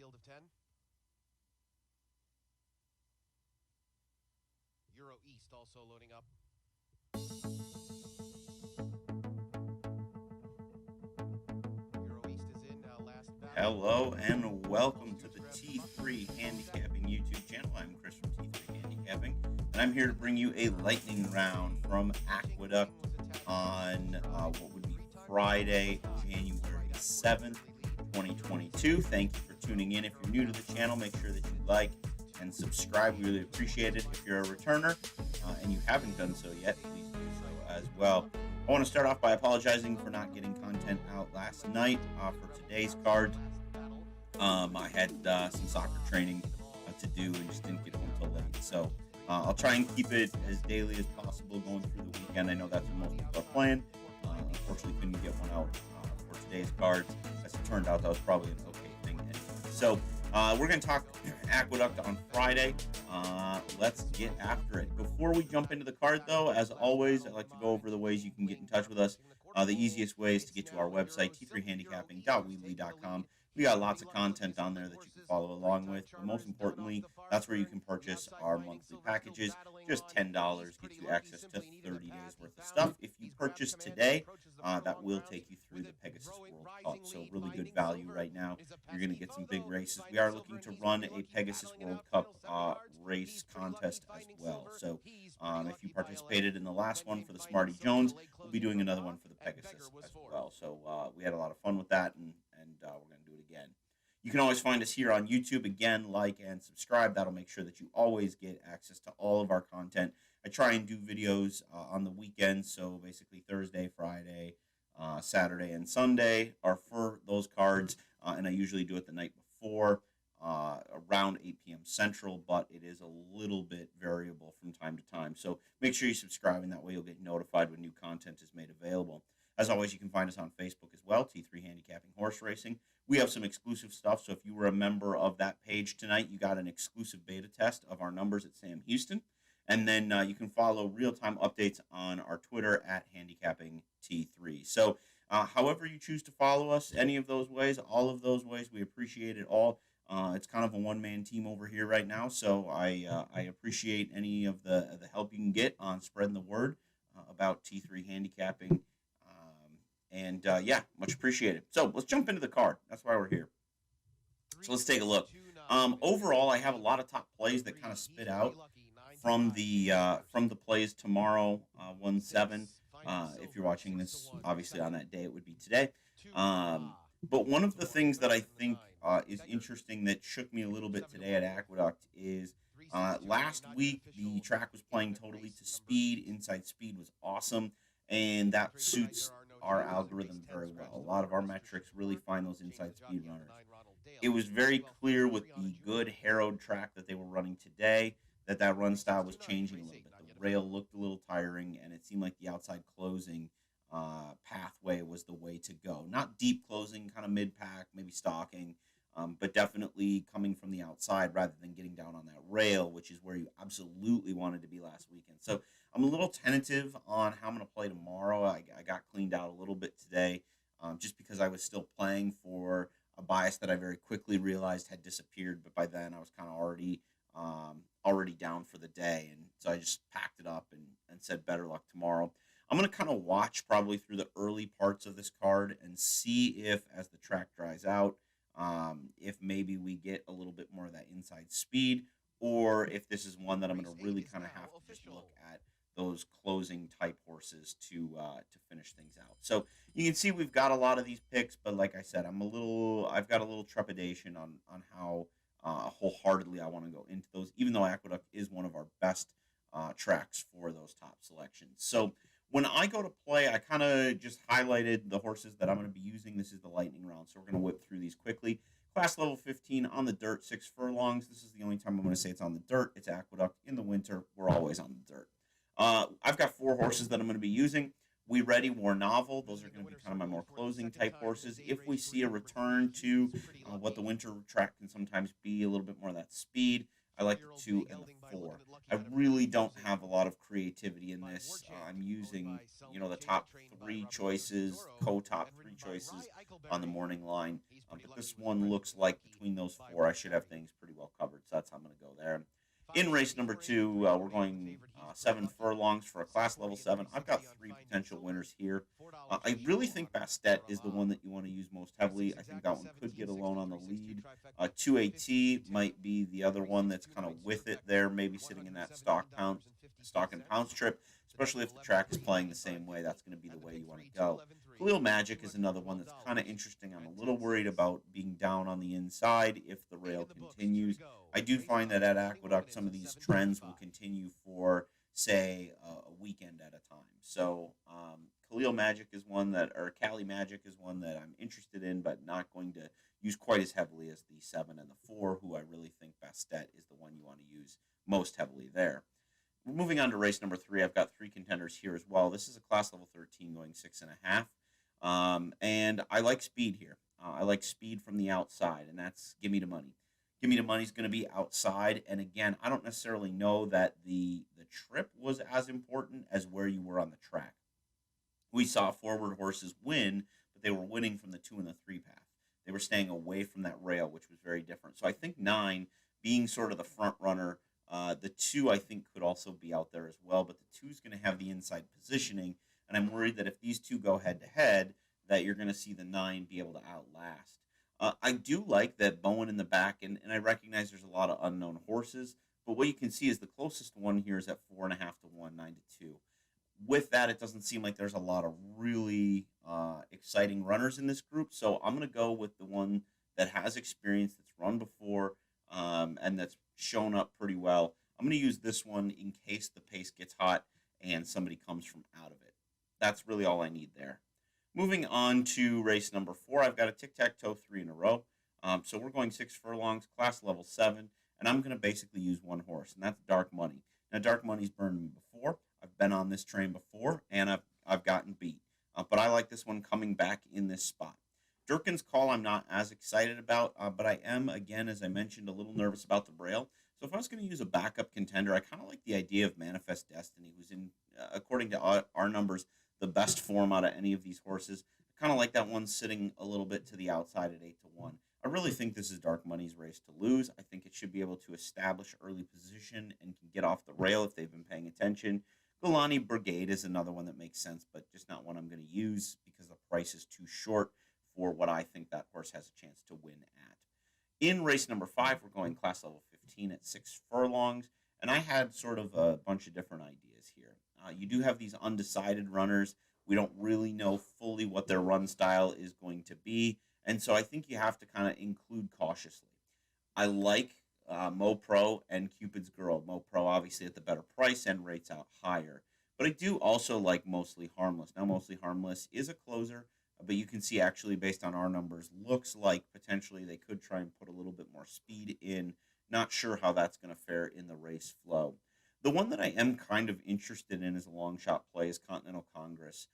field of 10. Euro East also loading up. Euro East is in now, last battle. Hello and welcome to the T3 Handicapping YouTube channel. I'm Chris from T3 Handicapping, and I'm here to bring you a lightning round from Aqueduct on what would be Friday, January 7th, 2022. Thank you for tuning in. If you're new to the channel, make sure that you like and subscribe. We really appreciate it. If you're a returner and you haven't done so yet, please do so as well. I want to start off by apologizing for not getting content out last night for today's card. I had some soccer training to do and just didn't get home till late. So I'll try and keep it as daily as possible going through the weekend. I know that's what most people are playing. Unfortunately, couldn't get one out for today's cards. As it turned out, that was probably an okay thing anyway. So we're going to talk Aqueduct on Friday. Let's get after it. Before we jump into the card, though, as always, I'd like to go over the ways you can get in touch with us. The easiest way is to get to our website, t3handicapping.weebly.com. We got lots of content on there that you can follow along with. But most importantly, that's where you can purchase our monthly packages. Just $10 gets you access to 30 days worth of stuff. If you purchase today, that will take you through the Pegasus World Cup. So really good value right now. You're going to get some big races. We are looking to run a Pegasus World Cup race contest as well. So if you participated in the last one for the Smarty Jones, we'll be doing another one for the Pegasus as well. So we had a lot of fun with that, and we're going to do it again. You can always find us here on YouTube. Again, like and subscribe. That'll make sure that you always get access to all of our content. I try and do videos on the weekends, so basically Thursday, Friday, Saturday, and Sunday are for those cards, and I usually do it the night before, around 8 p.m. Central, but it is a little bit variable from time to time. So make sure you subscribe, and that way you'll get notified when new content is made available. As always, you can find us on Facebook as well, T3 Handicapping Horse Racing. We have some exclusive stuff, so if you were a member of that page tonight, you got an exclusive beta test of our numbers at Sam Houston. And then you can follow real-time updates on our Twitter at HandicappingT3. So however you choose to follow us, any of those ways, all of those ways, we appreciate it all. It's kind of a one-man team over here right now, so I appreciate any of the help you can get on spreading the word about T3 Handicapping. Yeah, much appreciated. So let's jump into the card. That's why we're here. So let's take a look. Overall, I have a lot of top plays that kind of spit out from the plays tomorrow, 1-7. If you're watching this, obviously on that day, it would be today. But one of the things that I think is interesting that shook me a little bit today at Aqueduct is last week the track was playing totally to speed. Inside speed was awesome, and that suits our algorithm very well. A lot of our metrics really find those inside speed runners. It was very clear with the good harrowed track that they were running today that run style was changing a little bit. The rail looked a little tiring, and it seemed like the outside closing pathway was the way to go. Not deep closing, kind of mid-pack, maybe stalking, but definitely coming from the outside rather than getting down on that rail, which is where you absolutely wanted to be last weekend. So I'm a little tentative on how I'm going to play tomorrow. I got cleaned out a little bit today just because I was still playing for a bias that I very quickly realized had disappeared, but by then I was kind of already down for the day, and so I just packed it up and said better luck tomorrow. I'm going to kind of watch probably through the early parts of this card and see if, as the track dries out, if maybe we get a little bit more of that inside speed, or if this is one that I'm going to really kind of have to just look at those closing type horses to finish things out. So you can see we've got a lot of these picks, but like I said, I've got a little trepidation on how wholeheartedly I want to go into those, even though Aqueduct is one of our best tracks for those top selections. So when I go to play, I kind of just highlighted the horses that I'm going to be using. This is the lightning round, so we're going to whip through these quickly. Class level 15 on the dirt, 6 furlongs. This is the only time I'm going to say it's on the dirt. It's Aqueduct. In the winter, we're always on the dirt. I've got 4 horses that I'm going to be using. We Ready, War Novel. Those are going to be kind of my more closing type horses. If we see a return to what the winter track can sometimes be, a little bit more of that speed, I like the 2 and the 4. I really don't have a lot of creativity in this. I'm using, the top 3 choices, co-top 3 choices on the morning line. But this one looks like between those four, I should have things pretty well covered. So that's how I'm going to go there. In race number two, we're going 7 furlongs for a class level 7. I've got three potential winners here. I really think Bastet is the one that you want to use most heavily. I think that one could get alone on the lead. 2AT might be the other one that's kind of with it there, maybe sitting in that stock and pounce trip, especially if the track is playing the same way. That's going to be the way you want to go. Khalil Magic is another one that's kind of interesting. I'm a little worried about being down on the inside if the rail continues. I do find that at Aqueduct, some of these trends will continue for, say, a weekend at a time. So Khalil Magic is one that, or Cali Magic is one that I'm interested in, but not going to use quite as heavily as the 7 and the 4, who I really think Bastet is the one you want to use most heavily there. Moving on to race number 3, I've got 3 contenders here as well. This is a class level 13 going 6.5. And I like speed here. I like speed from the outside, and that's Gimme the Money. Gimme the Money is going to be outside, and again, I don't necessarily know that the trip was as important as where you were on the track. We saw forward horses win, but they were winning from the 2 and the 3 path. They were staying away from that rail, which was very different. So I think 9 being sort of the front runner. The 2 I think could also be out there as well, but the 2 is going to have the inside positioning, and I'm worried that if these two go head to head, that you're going to see the 9 be able to outlast. I do like that Bowen in the back, and I recognize there's a lot of unknown horses, but what you can see is the closest one here is at 4.5 to 1, 9 to 2. With that, it doesn't seem like there's a lot of really exciting runners in this group, so I'm going to go with the one that has experience, that's run before, and that's shown up pretty well. I'm going to use this one in case the pace gets hot and somebody comes from out of it. That's really all I need there. Moving on to race number 4, I've got a tic-tac-toe 3 in a row. So we're going 6 furlongs, class level 7, and I'm going to basically use one horse, and that's Dark Money. Now, Dark Money's burned me before. I've been on this train before, and I've gotten beat. But I like this one coming back in this spot. Durkin's Call I'm not as excited about, but I am, again, as I mentioned, a little nervous about the rail. So if I was going to use a backup contender, I kind of like the idea of Manifest Destiny, who's in, according to our numbers, the best form out of any of these horses. I kind of like that one sitting a little bit to the outside at 8 to 1. I really think this is Dark Money's race to lose. I think it should be able to establish early position and can get off the rail if they've been paying attention. Golani Brigade is another one that makes sense, but just not one I'm going to use because the price is too short for what I think that horse has a chance to win at. In race number 5, we're going class level 15 at 6 furlongs, and I had sort of a bunch of different ideas here. You do have these undecided runners. We don't really know fully what their run style is going to be, and so I think you have to kind of include cautiously. I like Mo Pro and Cupid's Girl. Mo Pro obviously at the better price and rates out higher, but I do also like Mostly Harmless. Now, Mostly Harmless is a closer, but you can see actually based on our numbers, looks like potentially they could try and put a little bit more speed in. Not sure how that's going to fare in the race flow. The one that I am kind of interested in as a long shot play is Continental Congress.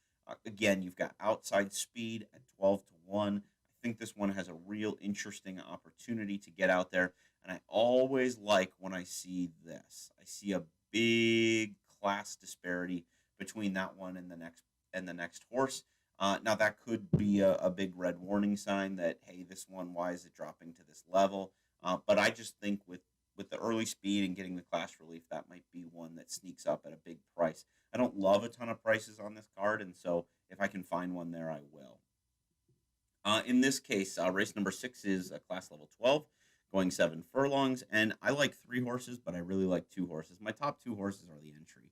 Again, you've got outside speed at 12 to 1. I think this one has a real interesting opportunity to get out there. And I always like when I see this. I see a big class disparity between that one and the next horse. Now that could be a big red warning sign that, hey, this one, why is it dropping to this level? But I just think with the early speed and getting the class relief, that might be one that sneaks up at a big price. I don't love a ton of prices on this card, and so if I can find one there, I will. In this case, race number 6 is a class level 12, going 7 furlongs, and I like 3 horses, but I really like 2 horses. My top 2 horses are the entry.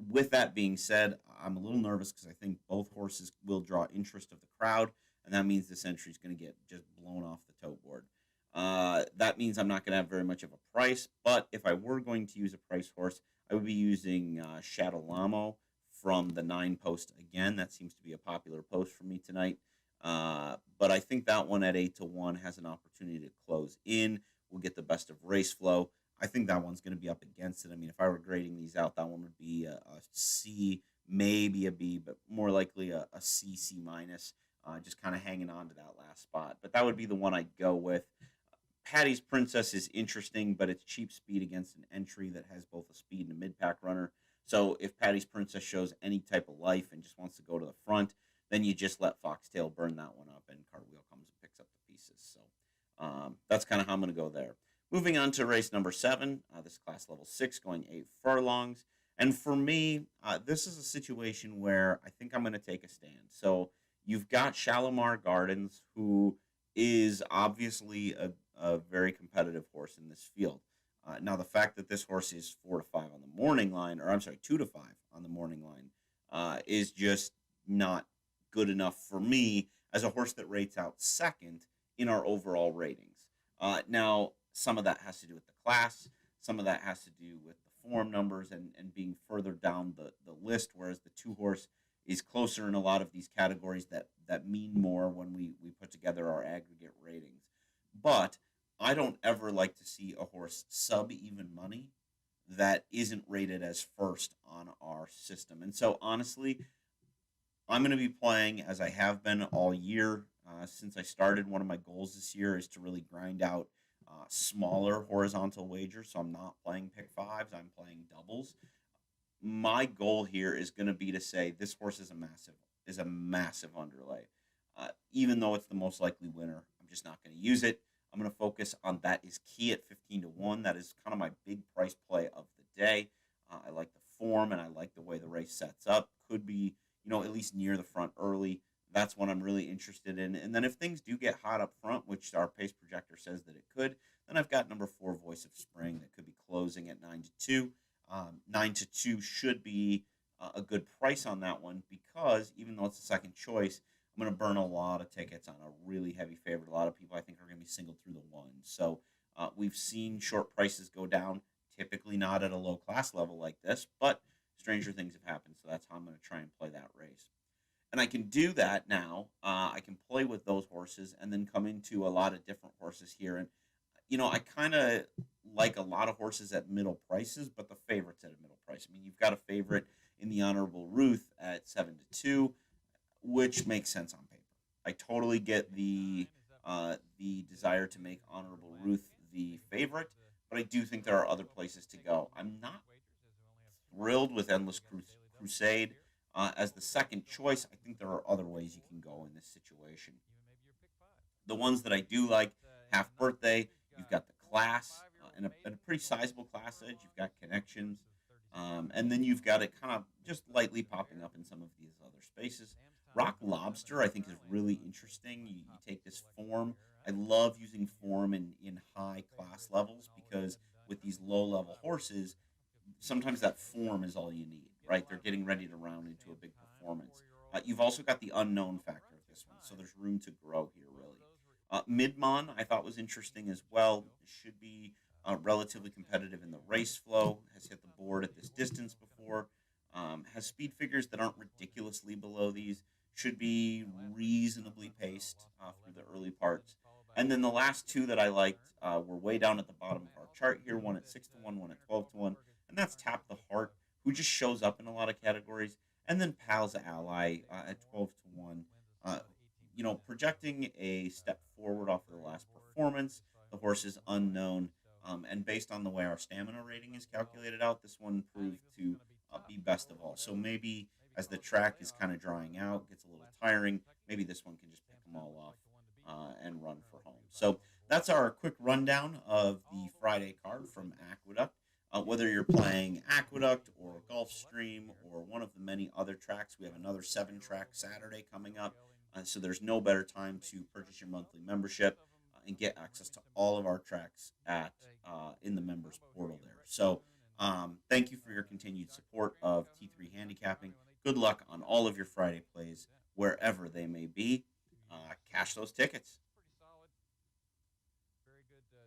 With that being said, I'm a little nervous because I think both horses will draw interest of the crowd, and that means this entry is going to get just blown off the tote board. That means I'm not going to have very much of a price, but if I were going to use a price horse, I would be using Shadow Lamo from the 9 post again. That seems to be a popular post for me tonight. But I think that one at 8 to 1 has an opportunity to close in. We'll get the best of race flow. I think that one's going to be up against it. I mean, if I were grading these out, that one would be a C, maybe a B, but more likely a C, C minus, just kind of hanging on to that last spot. But that would be the one I'd go with. Patty's Princess is interesting, but it's cheap speed against an entry that has both a speed and a mid-pack runner. So if Patty's Princess shows any type of life and just wants to go to the front, then you just let Foxtail burn that one up, and Cartwheel comes and picks up the prices. So that's kind of how I'm going to go there. Moving on to race number 7, this class level 6 going 8 furlongs. And for me, this is a situation where I think I'm going to take a stand. So you've got Shalimar Gardens, who is obviously a very competitive horse in this field. Now, the fact that this horse is 4 to 5 on the morning line, or I'm sorry, 2 to 5 on the morning line, is just not good enough for me as a horse that rates out second in our overall ratings. Now, some of that has to do with the class, some of that has to do with the form numbers and being further down the list, whereas the 2 horse is closer in a lot of these categories that mean more when we put together our aggregate ratings. But I don't ever like to see a horse sub even money that isn't rated as first on our system. And so, honestly, I'm going to be playing as I have been all year. Since I started, one of my goals this year is to really grind out smaller horizontal wagers. So I'm not playing pick fives, I'm playing doubles. My goal here is going to be to say this horse is a massive underlay. Even though it's the most likely winner, I'm just not going to use it. I'm going to focus on that is key at 15 to 1. That is kind of my big price play of the day. I like the form and I like the way the race sets up. Could be, at least near the front early. That's what I'm really interested in. And then if things do get hot up front, which our pace projector says that it could, then I've got number 4, Voice of Spring, that could be closing at 9 to 2. 9 to 2 should be a good price on that one because even though it's a second choice, I'm going to burn a lot of tickets on a really heavy favorite. A lot of people I think are going to be singled through the ones. So we've seen short prices go down, typically not at a low class level like this, but stranger things have happened. So that's how I'm going to try and play that race. And I can do that now. I can play with those horses and then come into a lot of different horses here. And, I kind of like a lot of horses at middle prices, but the favorites at a middle price. I mean, you've got a favorite in the Honorable Ruth at 7 to 2, which makes sense on paper. I totally get the desire to make Honorable Ruth the favorite, but I do think there are other places to go. I'm not thrilled with Endless Crusade as the second choice. I think there are other ways you can go in this situation. The ones that I do like, Half Birthday, you've got the class, and a pretty sizable class edge. You've got Connections, and then you've got it kind of just lightly popping up in some of these other spaces. Rock Lobster, I think, is really interesting. You take this form. I love using form in high class levels because with these low level horses, sometimes that form is all you need, right? They're getting ready to round into a big performance. You've also got the unknown factor of this one, so there's room to grow here, really. Midmon, I thought was interesting as well. Should be relatively competitive in the race flow, has hit the board at this distance before, has speed figures that aren't ridiculously below these, should be reasonably paced through the early parts. And then the last 2 that I liked were way down at the bottom of our chart here, one at 6 to 1, one at 12 to 1. And that's Tap the Heart, who just shows up in a lot of categories. And then Pal's Ally at 12 to 1. Projecting a step forward off of the last performance. The horse is unknown. And based on the way our stamina rating is calculated out, this one proved to be best of all. So maybe as the track is kind of drying out, gets a little tiring, maybe this one can just pick them all off and run for home. So that's our quick rundown of the Friday card from Aqueduct. Whether you're playing Aqueduct or Gulfstream or one of the many other tracks, we have another 7-track Saturday coming up. So there's no better time to purchase your monthly membership and get access to all of our tracks at in the members portal there. So thank you for your continued support of T3 Handicapping. Good luck on all of your Friday plays, wherever they may be. Cash those tickets.